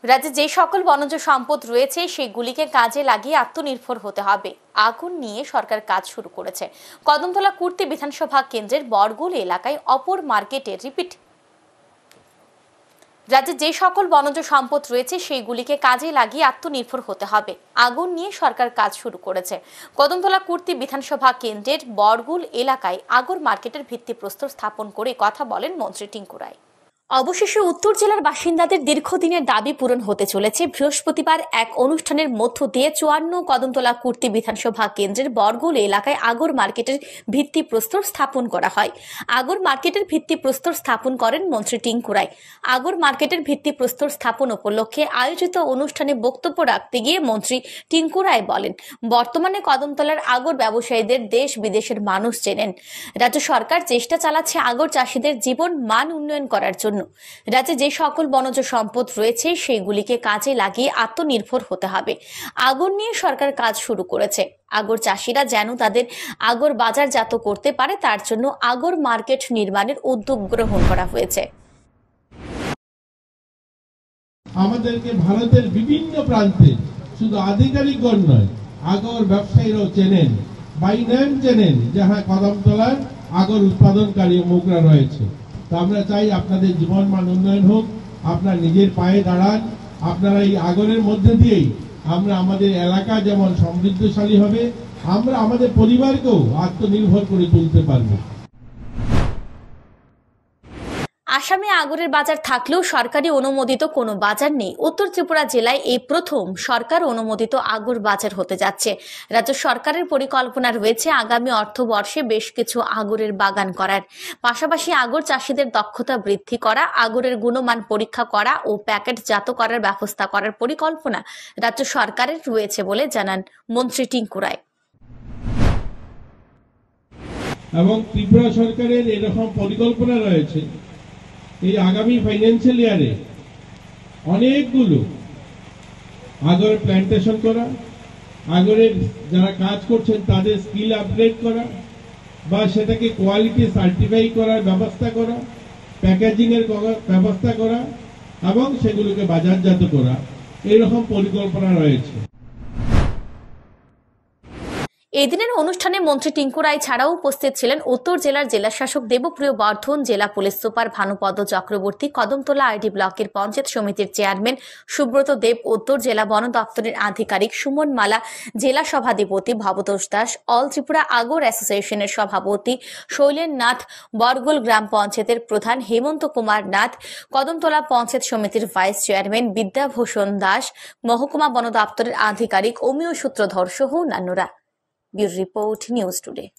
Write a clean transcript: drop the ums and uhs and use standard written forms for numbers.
রাজ্যে যে সকল বনজ সম্পদ রয়েছে সেগুলিকে কাজে লাগিয়ে আত্মনির্ভর হতে হবে। আগুন নিয়ে সরকার কাজ শুরু করেছে। কদমতলা কুর্তি বিধানসভা কেন্দ্রের বরগুল এলাকায় অপর মার্কেটে রাজ্যে যে সকল বনজ সম্পদ রয়েছে সেগুলিকে কাজে লাগিয়ে আত্মনির্ভর হতে হবে। আগুন নিয়ে সরকার কাজ শুরু করেছে। কদমতলা কুর্তি বিধানসভা কেন্দ্রের বরগুল এলাকায় আগর মার্কেটের ভিত্তিপ্রস্তর স্থাপন করে কথা বলেন মন্ত্রী টিঙ্কু রায়। অবশেষে উত্তর জেলার বাসিন্দাদের দীর্ঘদিনের দাবি পূরণ হতে চলেছে। বৃহস্পতিবার এক অনুষ্ঠানের মধ্য দিয়ে ৫৪ কদমতলা কুর্তি বিধানসভা কেন্দ্রের বরগুল এলাকায় আগর মার্কেটের ভিত্তিপ্রস্তর স্থাপন করা হয়। আগর মার্কেটের ভিত্তিপ্রস্তর স্থাপন করেন মন্ত্রী টিঙ্কু রায়। আগর মার্কেটের ভিত্তিপ্রস্তর স্থাপন উপলক্ষে আয়োজিত অনুষ্ঠানে বক্তব্য রাখতে গিয়ে মন্ত্রী টিঙ্কু রায় বলেন, বর্তমানে কদমতলার আগর ব্যবসায়ীদের দেশ বিদেশের মানুষ চেনেন। রাজ্য সরকার চেষ্টা চালাচ্ছে আগর চাষীদের জীবন মান উন্নয়ন করার জন্য। রাজ্যে যে সকল বনজ সম্পদ রয়েছে সেগুলিকে কাজে লাগিয়ে আত্মনির্ভর হতে হবে। আগর নিয়ে সরকার কাজ শুরু করেছে। আগর চাষিরা যেন তাদের আগর বাজারজাত করতে পারে তার জন্য আগর মার্কেট নির্মাণের উদ্যোগ গ্রহণ করা হয়েছে। আমাদেরকে ভারতের বিভিন্ন প্রান্তে শুধু আধিকারিকগণ নয়, আগর ব্যবসায়ীরাও চেনেন, বাই নেম চেনেন, যাহা কদমতলার আগর উৎপাদনকারী মুখরা রয়েছে। তো আমরা চাই আপনাদের জীবন মান উন্নয়ন হোক, আপনার নিজের পায়ে দাঁড়ান। আপনারা এই আগরের মধ্যে দিয়েই আমরা আমাদের এলাকা যেমন সমৃদ্ধশালী হবে, আমরা আমাদের পরিবারকেও আত্মনির্ভর করে তুলতে পারবো। আসামে আগরের বাজার থাকলেও সরকারি অনুমোদিত কোনো বাজার নেই। উত্তর ত্রিপুরা জেলায় এই প্রথম সরকার অনুমোদিত আগর বাজার হতে যাচ্ছে। রাজ্য সরকারের পরিকল্পনা রয়েছে আগামী অর্থবর্ষে বেশ কিছু আগরের বাগান করার পাশাপাশি আগর চাষীদের দক্ষতা বৃদ্ধি করা, আগরের গুণমান পরীক্ষা করা ও প্যাকেটজাত করার ব্যবস্থা করার পরিকল্পনা রাজ্য সরকারের রয়েছে বলে জানান মন্ত্রী টিঙ্কু রায়। এবং ত্রিপুরা সরকারের এরকম পরিকল্পনা রয়েছে এই আগামী ফাইন্যান্সিয়াল ইয়ারে অনেকগুলো আগরের প্ল্যান্টেশন করা, আগরের যারা কাজ করছেন তাদের স্কিল আপগ্রেড করা বা সেটাকে কোয়ালিটি সার্টিফাই করার ব্যবস্থা করা, প্যাকেজিং এর ব্যবস্থা করা এবং সেগুলোকে বাজারজাত করা, এইরকম পরিকল্পনা রয়েছে। এই দিনের অনুষ্ঠানে মন্ত্রী টিঙ্কু রায় ছাড়াও উপস্থিত ছিলেন উত্তর জেলার জেলাশাসক দেবপ্রিয় বর্ধন, জেলা police super Bhanupada Chakraborty, Kadamtala ID ব্লকের পঞ্চায়েত সমিতির চেয়ারম্যান সুব্রত দেব, উত্তর জেলা বন দপ্তরের আধিকারিক সুমন মালা, জেলা সভাধিপতি ভবতোষ দাস, অল ত্রিপুরা আগর অ্যাসোসিয়েশনের সভাপতি শৈলেন নাথ, বরগুল গ্রাম পঞ্চায়েতের প্রধান হেমন্ত কুমার নাথ, কদমতলা পঞ্চায়েত সমিতির ভাইস চেয়ারম্যান বিদ্যাভূষণ দাস, মহকুমা বন দপ্তরের আধিকারিক অমিয় সূত্রধর সহ অন্যান্যরা। Bureau Report News Today।